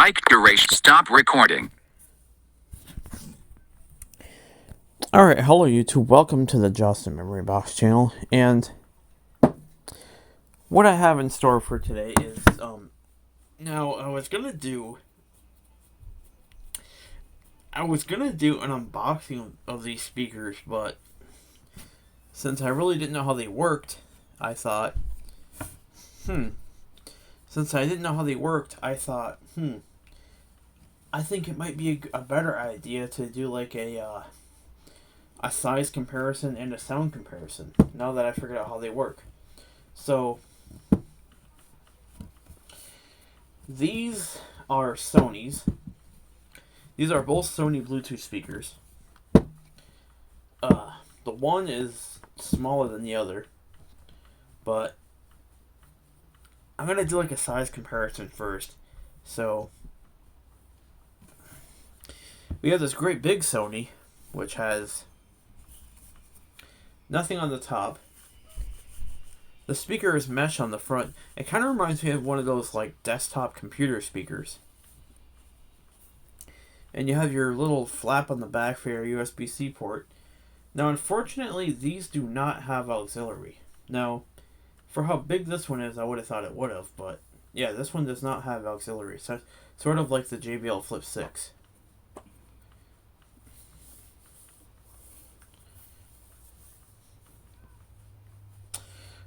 Mic duration. Stop recording. Alright, hello YouTube, welcome to the Justin Memory Box channel, and what I have in store for today is, now I was gonna do an unboxing of these speakers, but since I really didn't know how they worked, I thought, I think it might be a better idea to do like a size comparison and a sound comparison, now that I figured out how they work. So, these are Sony's. These are both Sony Bluetooth speakers. The one is smaller than the other, but I'm going to do like a size comparison first. So, we have this great big Sony, which has nothing on the top. The speaker is mesh on the front. It kind of reminds me of one of those like desktop computer speakers. And you have your little flap on the back for your USB-C port. Now, unfortunately, these do not have auxiliary. Now, for how big this one is, I would have thought it would have, but yeah, this one does not have auxiliary. So, sort of like the JBL Flip 6.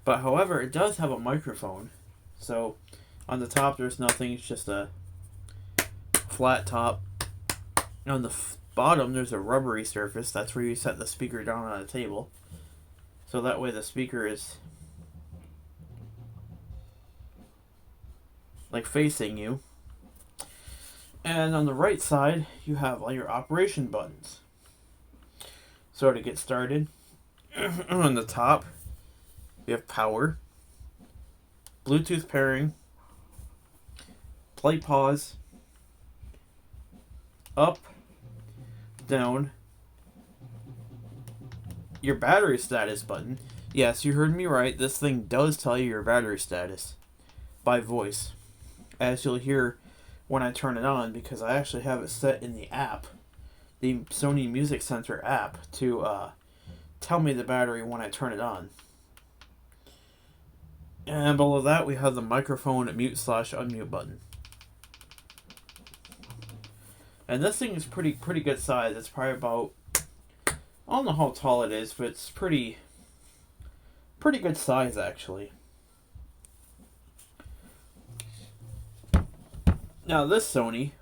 But however, it does have a microphone. So on the top there's nothing, it's just a flat top. On the bottom there's a rubbery surface. That's where you set the speaker down on a table. So that way the speaker is like facing you. And on the right side you have all your operation buttons. So to get started, on the top we have power, Bluetooth pairing, play pause, up, down, your battery status button. Yes, you heard me right. This thing does tell you your battery status by voice, as you'll hear when I turn it on, because I actually have it set in the app, the Sony Music Center app, to tell me the battery when I turn it on. And below that we have the microphone mute/unmute button. And this thing is pretty good size. It's probably about, I don't know how tall it is, but it's pretty good size actually. Now this Sony,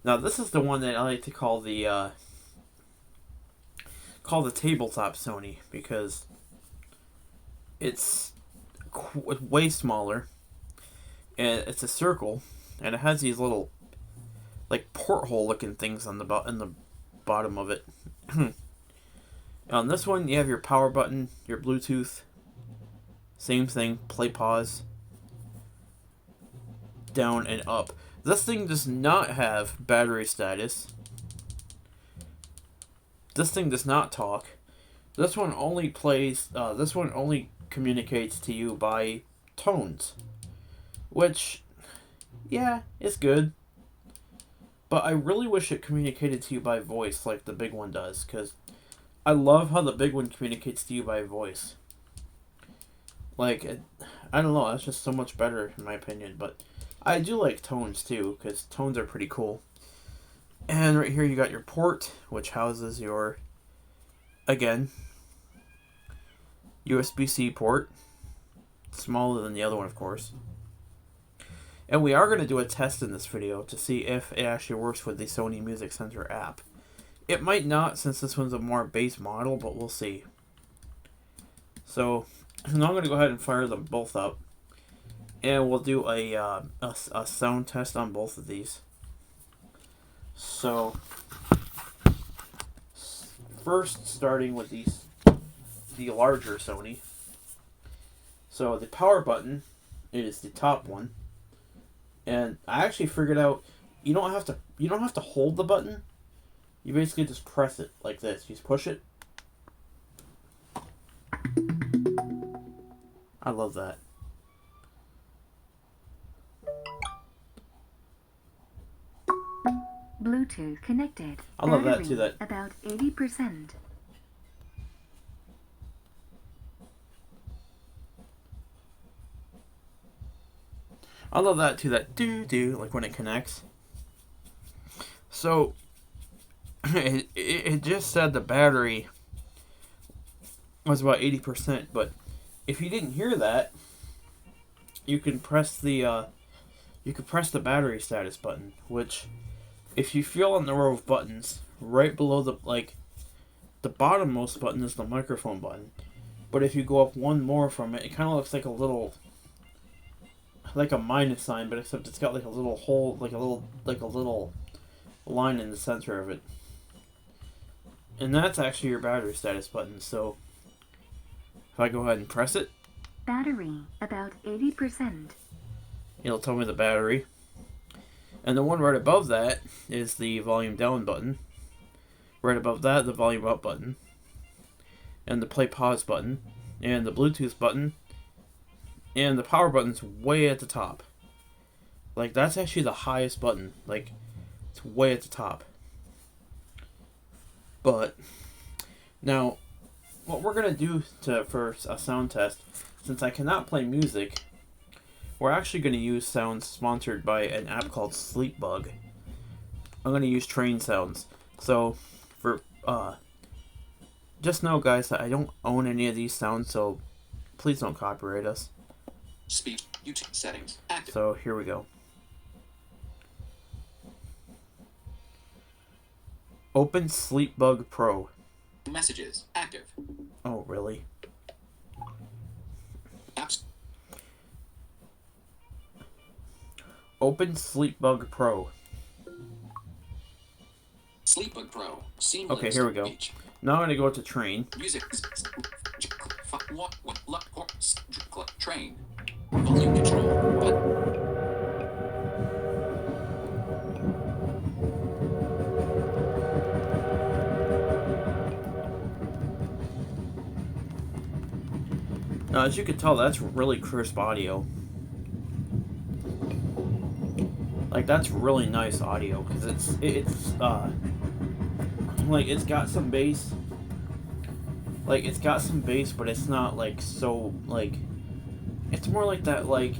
now this is the one that I like to call the tabletop Sony, because it's way smaller, and it's a circle, and it has these little like porthole looking things on the bottom of it. On this one you have your power button, your Bluetooth, same thing, play pause, down and up. This thing does not have battery status. This thing does not talk. This one only communicates to you by tones, which, yeah, it's good. But I really wish it communicated to you by voice like the big one does, because I love how the big one communicates to you by voice. Like, I don't know, that's just so much better in my opinion, but I do like tones too, because tones are pretty cool. And right here you got your port, which houses your, again, USB-C port. Smaller than the other one, of course. And we are going to do a test in this video to see if it actually works with the Sony Music Center app. It might not, since this one's a more base model, but we'll see. So, now I'm going to go ahead and fire them both up. And we'll do a sound test on both of these. So, first starting with the larger Sony. So the power button is the top one, and I actually figured out you don't have to hold the button. You basically just press it like this. You just push it. I love that. Bluetooth connected. I love that Battery too. That about 80%. I love that too. That do like when it connects. So it just said the battery was about 80%, but if you didn't hear that, you can press the battery status button, which if you feel on the row of buttons right below the bottommost button is the microphone button, but if you go up one more from it, it kind of looks like a minus sign, but except it's got like a little hole, like a little line in the center of it, and that's actually your battery status button. So if I go ahead and press it, Battery about 80%. it'll tell me the battery. And the one right above that is the volume down button. Right above that, the volume up button. And the play pause button. And the Bluetooth button. And the power button's way at the top. Like, that's actually the highest button. Like, it's way at the top. But, now, what we're going to do for a sound test, since I cannot play music, we're actually going to use sounds sponsored by an app called Sleepbug. I'm going to use train sounds. So, just know, guys, that I don't own any of these sounds, so please don't copyright us. Speech. YouTube settings. Active. So, here we go. Open Sleepbug Pro. Messages. Active. Oh, really? Apps. Open Sleepbug Pro. Sleepbug Pro. Seamless. Okay, here we go. Speech. Now I'm going to go to train. Music. Train. Volume control. Button. Now, as you can tell, that's really crisp audio. Like, that's really nice audio, because it's got some bass. Like, it's got some bass, but it's not, like, so, like, it's more like that, like,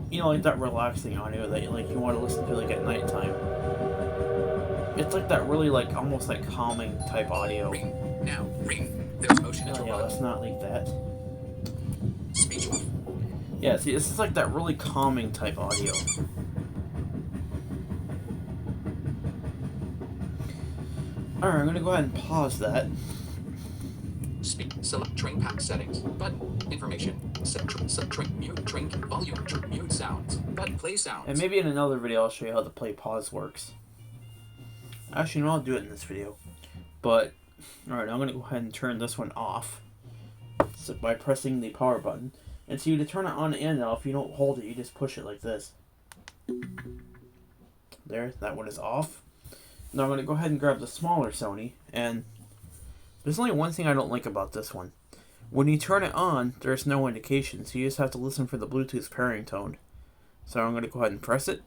you know, like that relaxing audio that, like, you want to listen to, like, at nighttime. It's like that really, like, almost, like, calming type audio. Ring. Now. Ring. There's motion Oh, yeah, interrupt. let's not leave that. Speech off. Yeah, see, this is like that really calming type audio. Alright, I'm gonna go ahead and pause that. Speak. Select train pack settings. Button. Information. Set train. Mute. Train. Volume. Mute sounds. Button. Play sounds. And maybe in another video I'll show you how the play pause works. Actually, no, I'll do it in this video. But, alright, I'm gonna go ahead and turn this one off. So by pressing the power button. And so to turn it on and off, you don't hold it, you just push it like this. There, that one is off. Now I'm going to go ahead and grab the smaller Sony, and there's only one thing I don't like about this one. When you turn it on, there's no indication, so you just have to listen for the Bluetooth pairing tone. So I'm going to go ahead and press it.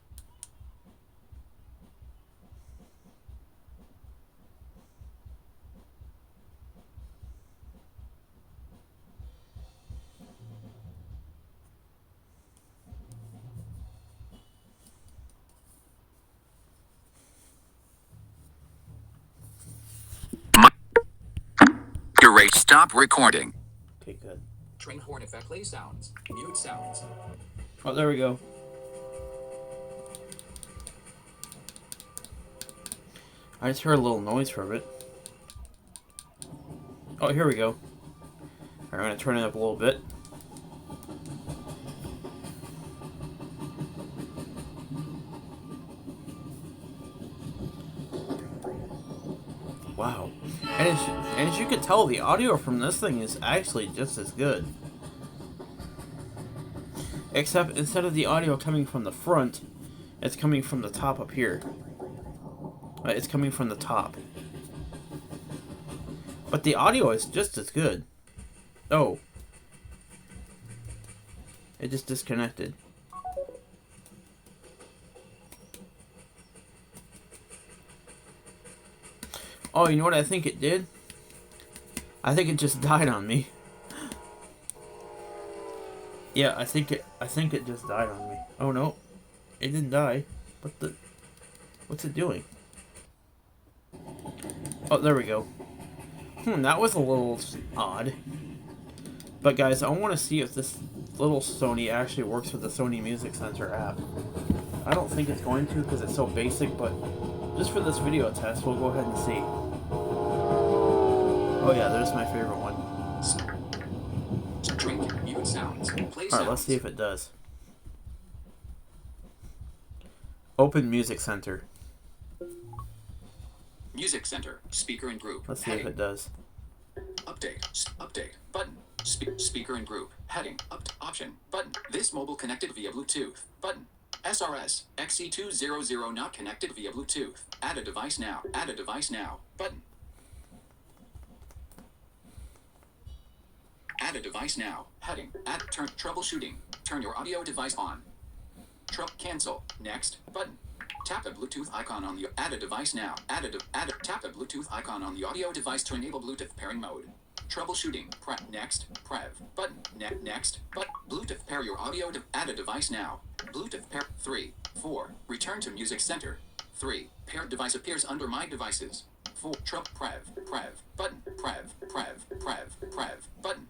Erase. Stop recording. Okay, good. Train horn effect. Play sounds. Mute sounds. Oh, there we go. I just heard a little noise from it. Oh, here we go. Alright, I'm going to turn it up a little bit. Wow. And as you can tell, the audio from this thing is actually just as good. Except instead of the audio coming from the front, it's coming from the top up here. It's coming from the top. But the audio is just as good. Oh. It just disconnected. Oh, you know what I think it did? I think it just died on me. Yeah, I think it just died on me. Oh no. It didn't die. What's it doing? Oh, there we go. That was a little odd. But guys, I want to see if this little Sony actually works with the Sony Music Center app. I don't think it's going to because it's so basic, but just for this video test, we'll go ahead and see. Oh yeah, there's my favorite one. Drink, mute sounds, play sounds. Alright, let's see if it does. Open Music Center. Music Center, speaker and group. Let's see if it does. Update, button. Speaker and group, heading, option, button. This mobile connected via Bluetooth, button. SRS, XC200 not connected via Bluetooth. Add a device now, button. Add a device now, heading, turn, troubleshooting, turn your audio device on. Cancel, next, button. Tap the Bluetooth icon on the, add a device now, tap the Bluetooth icon on the audio device to enable Bluetooth pairing mode. Troubleshooting, next, button, next, Bluetooth pair your audio, add a device now. Bluetooth pair, 3, 4, return to Music Center. 3, paired device appears under My Devices. 4, button, button,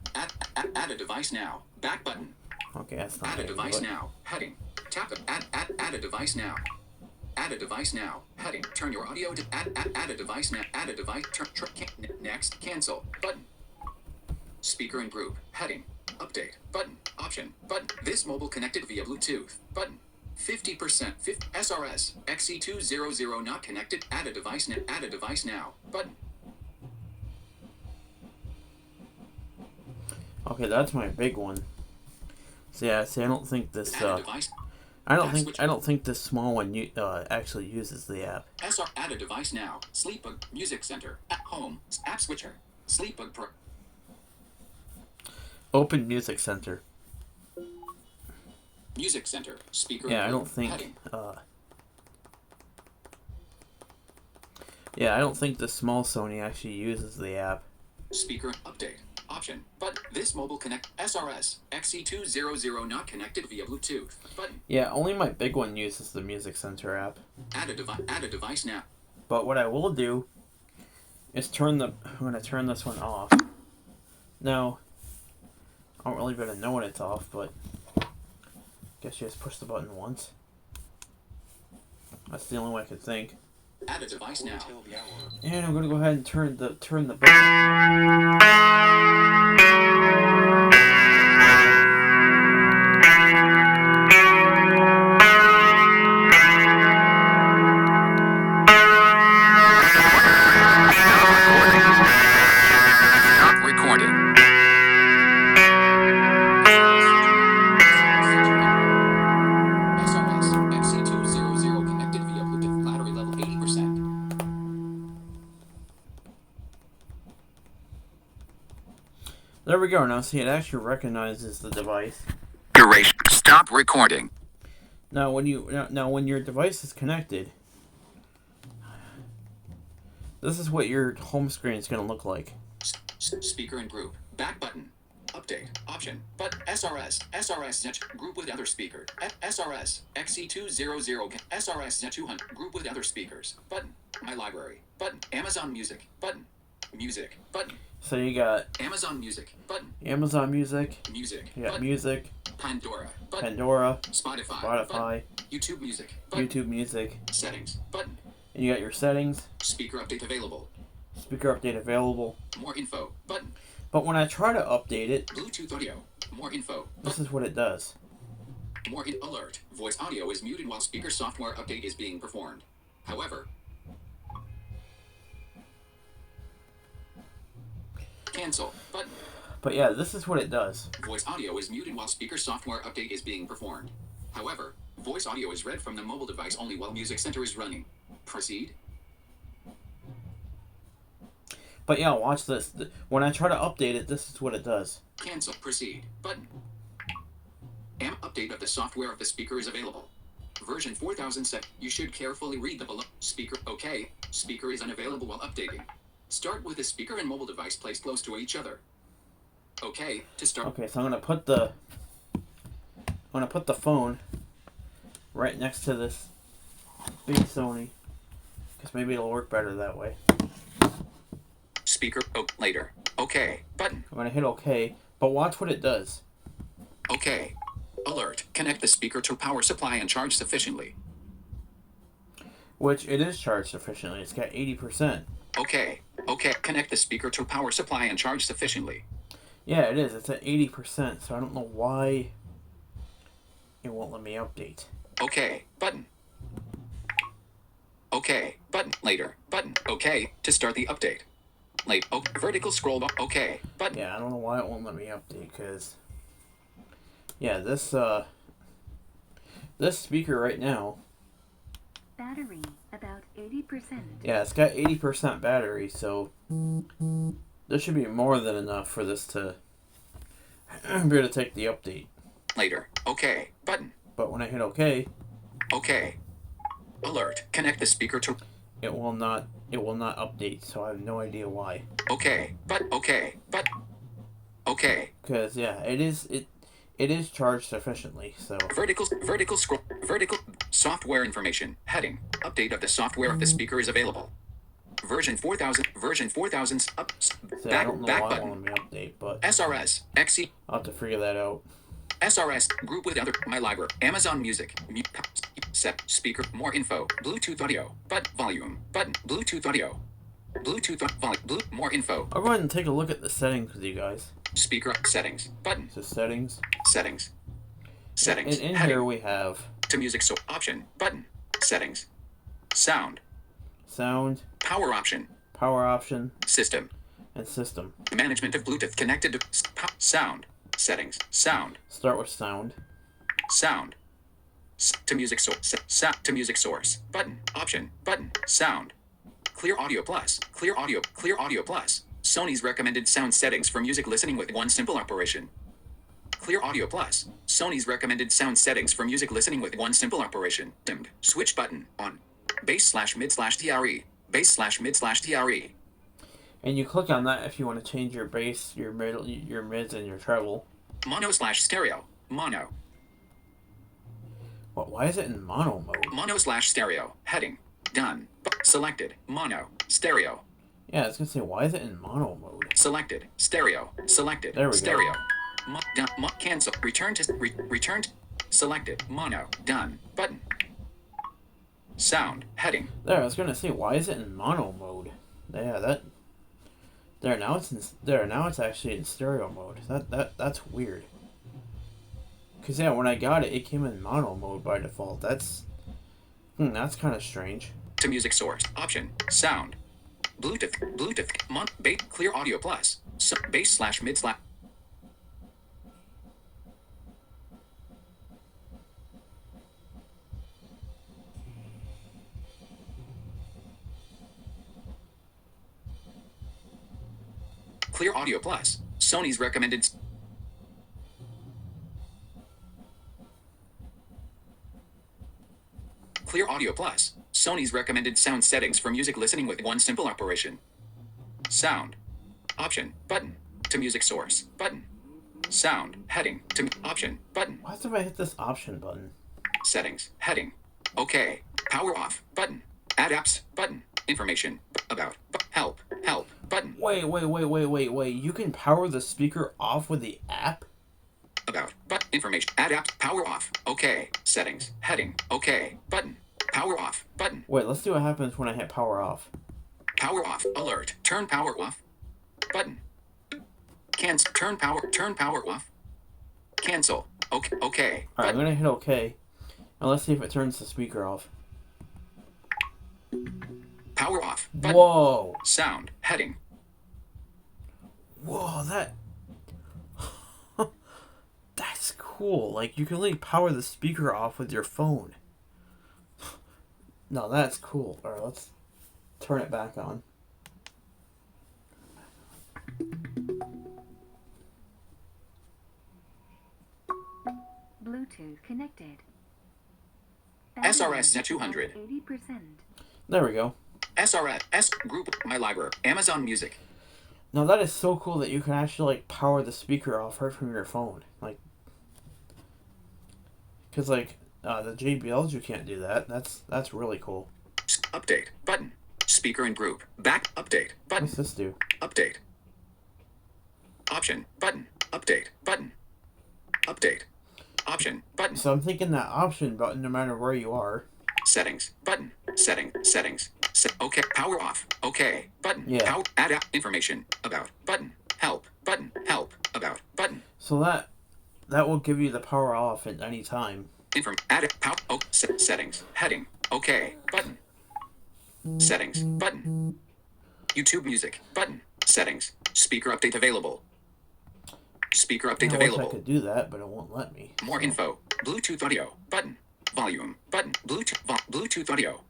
add a device now, back button. Okay, that's not add a device now, heading, tap, add a device now. Add a device now, heading, turn your audio to, add a device now, add a device, next, cancel, button. Speaker and group, heading, update, button, option, button. This mobile connected via Bluetooth, button. 50%, SRS, XC200 not connected, add a device now, button. Okay, that's my big one. So yeah, see, I don't think this, I don't think this small one actually uses the app. Add a device now, Sleepbug, Music Center, at home, app switcher, Sleepbug Pro. Open Music Center. Music Center, speaker. Yeah, I don't think. Yeah, I don't think the small Sony actually uses the app. Speaker update option, but this mobile connect SRS XC200 not connected via Bluetooth button. Yeah, only my big one uses the Music Center app. Add a device now. But what I will do is I'm gonna turn this one off. Now, I don't really better know when it's off, but guess you just push the button once. That's the only way I could think. Add a device now. And I'm gonna go ahead and turn the button. Stop recording. SRS XC200 connected via Bluetooth. Battery level 80%. There we go. Now see, it actually recognizes the device. Duration. Stop recording. Now when your device is connected, this is what your home screen is going to look like. Speaker and group. Back button. Update. Option. But SRS group with other speaker. SRS XC200 SRS Z200 group with other speakers. Button. My library. Button. Amazon Music. Button. Music. Button. So you got Amazon Music. Button. Amazon Music. Music. You got button. music. Pandora. Button. Pandora. Spotify. Button. YouTube Music. Button. YouTube Music. Settings. Button. And you got your settings. Speaker update available. Speaker update available. More info. Button. But when I try to update it, Bluetooth audio. More info. This is what it does. More alert. Voice audio is muted while speaker software update is being performed. However, cancel button. But yeah, this is what it does. Voice audio is muted while speaker software update is being performed. However, voice audio is read from the mobile device only while Music Center is running. Proceed. But yeah, watch this. When I try to update it, this is what it does. Cancel. Proceed. Button. Update of the software of the speaker is available. Version 4007. You should carefully read the below. Speaker. Okay. Speaker is unavailable while updating. Start with the speaker and mobile device placed close to each other. Okay. To start. Okay, so I'm gonna put the phone right next to this big Sony, because maybe it'll work better that way. Speaker. Oh, later. Okay. Button. I'm gonna hit OK, but watch what it does. Okay. Alert. Connect the speaker to power supply and charge sufficiently. Which it is charged sufficiently. It's got 80%. Okay. Okay. Connect the speaker to power supply and charge sufficiently. Yeah, it is. It's at 80%, so I don't know why it won't let me update. Okay. Button. Okay. Button. Later. Button. Okay. To start the update. Late. Oh, vertical scroll bar. Okay. Button. Yeah, I don't know why it won't let me update, because... Yeah, this speaker right now... Battery about 80%. Yeah, it's got 80% battery, so... There should be more than enough for this to... be able to take the update. Later. Okay. Button. But when I hit OK... Okay. Alert. Connect the speaker to... It will not update, so I have no idea why. Okay. But... Okay. But... Okay. Because, yeah, it is charged sufficiently, so... Vertical scroll. Vertical. Software information. Heading. Update of the software of the speaker is available. Version 4000. Version 4000. Up. So Back. I don't know Back why it button. won't let me update, but SRS. XE. I'll have to figure that out. SRS. Group with other. My library. Amazon Music. Set. Speaker. More info. Bluetooth audio. But volume. Button. Bluetooth audio. Bluetooth volume. More info. I'll go ahead and take a look at the settings with you guys. Speaker. Settings. Button. So settings. Settings. Settings. And in Heading. here we have To music so option. Button. Settings. Sound. sound, Power option. power option, System. and system. Management of Bluetooth connected to sound. Settings. Sound. Start with sound. Sound. To music source. To music source. Button. Option. Button. Sound. Clear Audio Plus. Clear Audio. Clear Audio Plus. Sony's recommended sound settings for music listening with one simple operation. Clear Audio Plus. Sony's recommended sound settings for music listening with one simple operation. Dimmed. Switch button. On. Bass/mid/TRE. Bass/mid/TRE. And you click on that if you want to change your bass, your middle, your mids, and your treble. Mono/stereo. Mono. What? Why is it in mono mode? Mono/stereo. Heading. Done. Selected. Mono. Stereo. Yeah, I was gonna say, why is it in mono mode? Selected. Stereo. Selected. There we go. Stereo. Cancel. Return to. Return to. Selected. Mono. Done. Button. Sound. Heading. There, I was gonna say, why is it in mono mode? Yeah, that. There, now it's in. There, now it's actually in stereo mode. That's weird. Cause yeah, when I got it, it came in mono mode by default. That's kind of strange. To music source. Option. Sound. Bluetooth. Bass. Clear Audio Plus. Bass/mid/. Clear Audio Plus. Sony's recommended. Clear Audio Plus. Sony's recommended sound settings for music listening with one simple operation. Sound. Option. Button. To music source. Button. Sound. Heading. To option. Button. Why if I hit this option button? Settings. Heading. OK. Power off. Button. Add apps. Button. Information. About. Help. Help. Button. Wait. You can power the speaker off with the app? About. Information. Add app. Power off. OK. Settings. Heading. OK. Button. Power off. Button. Wait, let's see what happens when I hit power off. Power off. Alert. Turn power off. Button. Cancel. Turn power off. Cancel. OK. OK. Alright, I'm gonna hit OK. And let's see if it turns the speaker off. Power off. Button. Whoa! Sound. Heading. Whoa, that's cool. Like, you can only power the speaker off with your phone. No, that's cool. Alright, let's turn it back on. Bluetooth connected. SRS at 200. 80%. There we go. SRS S Group My Library Amazon Music. Now that is so cool that you can actually like power the speaker off right from your phone. Like, because like the JBLs you can't do that. That's really cool. Update button. Speaker and group. Back update button. What's this do? Update. Option button. Update button. Update. Option button. So I'm thinking that option button, no matter where you are. Settings button. Settings. Okay. Power off. Okay. Button. Yeah. Power. Add information about button. Help button. Help about button. So that will give you the power off at any time. Add power. Oh, settings. Heading. Okay. Button. Settings. Button. YouTube music. Button. Settings. Speaker update available. Speaker update I wish I available. could do that, but it won't let me. More info. Bluetooth audio. Button. Volume. Button. Bluetooth audio.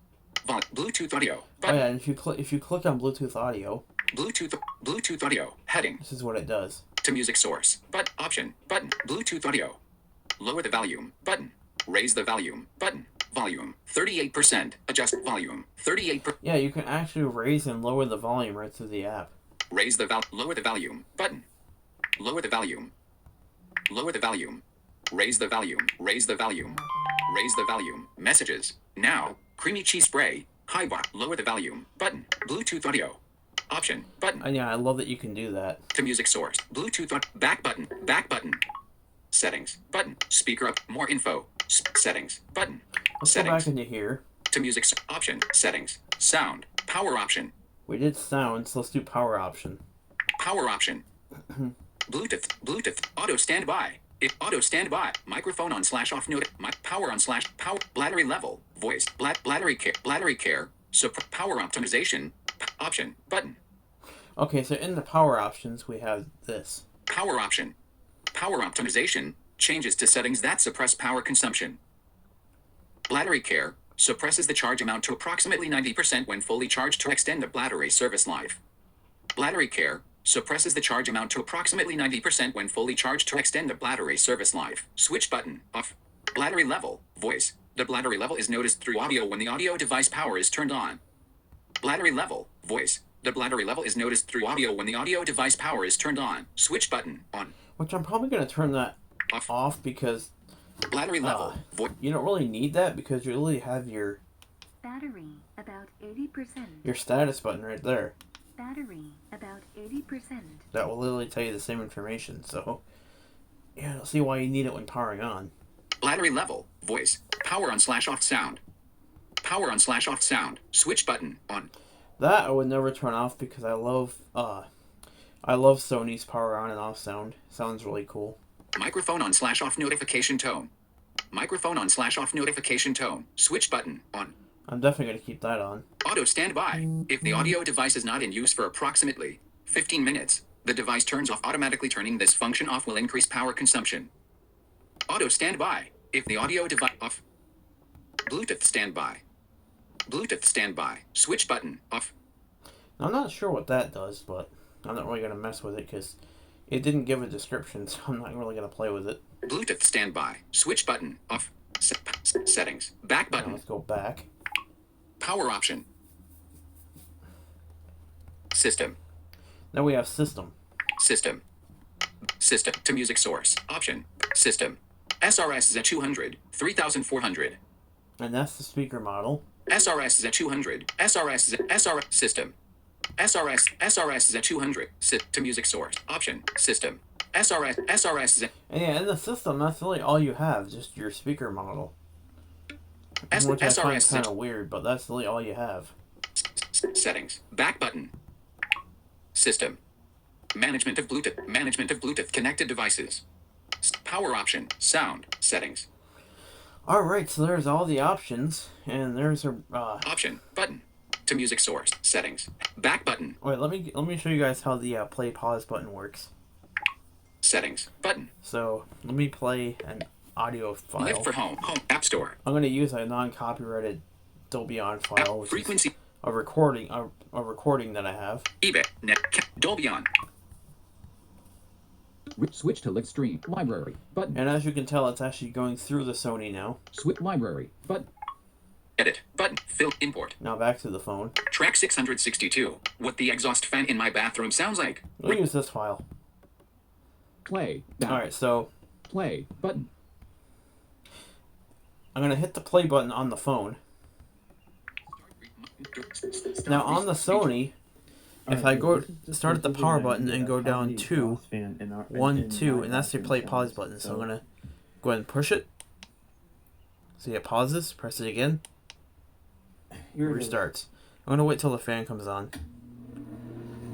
Bluetooth audio. Oh Button. yeah, and if you click on Bluetooth audio, Bluetooth audio. Heading. this is what it does. To music source. But option. Button. Bluetooth audio. Lower the volume. Button. Raise the volume. Button. Volume. 38%. Adjust volume. 38%. Yeah, you can actually raise and lower the volume right through the app. Raise the lower the volume. Button. Lower the volume. Lower the volume. Raise the volume. Raise the volume. Raise the volume. Messages. Now. Creamy cheese spray. High bar. Lower the volume. Button. Bluetooth audio. Option. Button. And yeah, I love that you can do that. To music source. Bluetooth on. Back button. Back button. Settings. Button. Speaker up. More info. Settings. Button. Let's go Settings. back into here. To music. Option. Settings. Sound. Power option. We did sound, so let's do power option. Power option. Bluetooth. Auto standby. If auto standby. Microphone on / off note. Power on / power. Battery level. Voice. Battery care. So power optimization. Option. Button. Okay, so in the power options, we have this. Power option. Power optimization. Changes to settings that suppress power consumption. Battery care. Suppresses the charge amount to approximately 90% when fully charged to extend the battery service life. Battery care. Suppresses the charge amount to approximately 90% when fully charged to extend the battery service life. Switch button. Off. Battery level. Voice. The battery level is noticed through audio when the audio device power is turned on. Battery level. Voice. The battery level is noticed through audio when the audio device power is turned on. Switch button. On. Which I'm probably going to turn that off because Battery level. you don't really need that because you really have your Battery about 80%. status button right there. Battery about 80%. That will literally tell you the same information. So, yeah, I don't see why you need it when powering on. Battery level. Voice. Power on / off sound. Power on / off sound. Switch button. On. That I would never turn off because I love Sony's power on and off sound. Sounds really cool. Microphone on / off notification tone. Microphone on / off notification tone. Switch button. On. I'm definitely going to keep that on. Auto standby. If the audio device is not in use for approximately 15 minutes, the device turns off automatically. Turning this function off will increase power consumption. Auto standby. If the audio device off. Bluetooth standby. Bluetooth standby. Switch button. Off. Now, I'm not sure what that does, but I'm not really going to mess with it because it didn't give a description, so I'm not really going to play with it. Bluetooth standby. Switch button. Off. Settings. Back Now, button. let's go back. Power option. System. Now we have system. System. System. To music source. Option. System. SRS is at 200. 3400. And that's the speaker model. SRS is at 200. SRS is at SRS. System. SRS is at 200. To music source. Option. System. SRS is at And yeah, in the system, that's really all you have, just your speaker model. Which I find SRS kind of weird, but that's really all you have. settings. Back button. System. Management of Bluetooth connected devices. Power option. Sound. Settings. Alright, so there's all the options, and there's a, Option. Button. To music source. Settings. Back button. wait, let me show you guys how the play pause button works. Settings. Button. So, let me play an audio file. Lift for home. Home. App Store. I'm going to use a non-copyrighted Dolby On file, which Frequency. is a recording that I have. eBay. Net. Dolby On. Switch to live stream. Library. Button. And as you can tell, it's actually going through the Sony now. Switch library. Button. Edit. Button. Fill. Import. Now back to the phone. Track 662. What the exhaust fan in my bathroom sounds like. We'll use this file. Play. Alright, so Play. Button. I'm going to hit the play button on the phone. Now on the Sony, if I go start at the power button and go down 2, 1, 2, and that's the play pause button. So I'm going to go ahead and push it. See, it pauses, press it again, restarts. I'm going to wait till the fan comes on.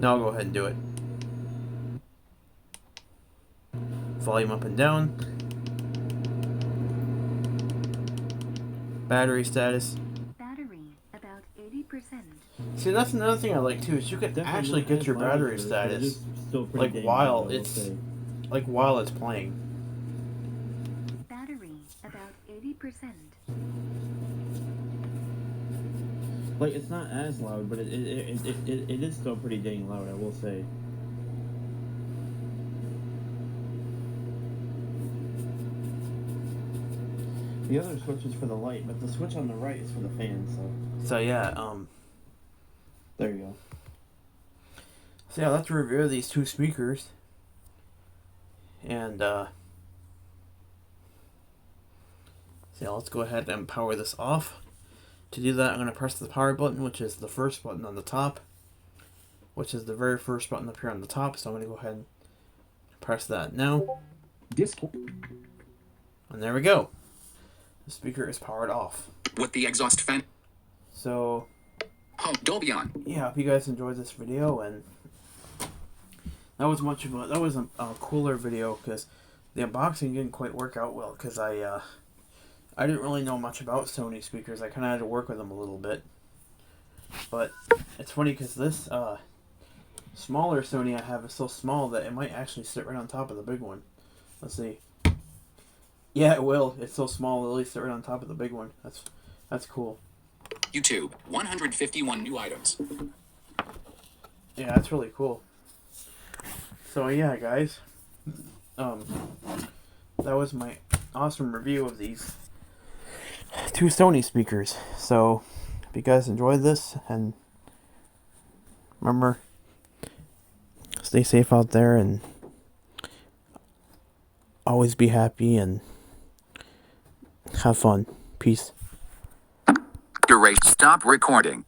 Now I'll go ahead and do it. Volume up and down. Battery status. Battery about 80%. See, that's another thing I like too, is you can actually get your battery status like while it's playing. Battery about 80%. Like, it's not as loud, but it is still pretty dang loud, I will say. The other switch is for the light, but the switch on the right is for the fan, so... So yeah, There you go. so yeah, let's review these two speakers. And so yeah, let's go ahead and power this off. To do that, I'm going to press the power button, which is the first button on the top, which is the very first button up here on the top. So I'm going to go ahead and press that now. And there we go. The speaker is powered off. What the exhaust fan. So Home. Dolby on. yeah, I hope you guys enjoyed this video, and that was a cooler video because the unboxing didn't quite work out well because I didn't really know much about Sony speakers. I kind of had to work with them a little bit. But it's funny because this smaller Sony I have is so small that it might actually sit right on top of the big one. Let's see. Yeah, it will. It's so small it'll sit right on top of the big one. That's cool. YouTube. 151 new items. Yeah, that's really cool. So yeah, guys. That was my awesome review of these two Sony speakers. So if you guys enjoyed this, and remember, stay safe out there and always be happy and have fun. Peace. Erase. Stop recording.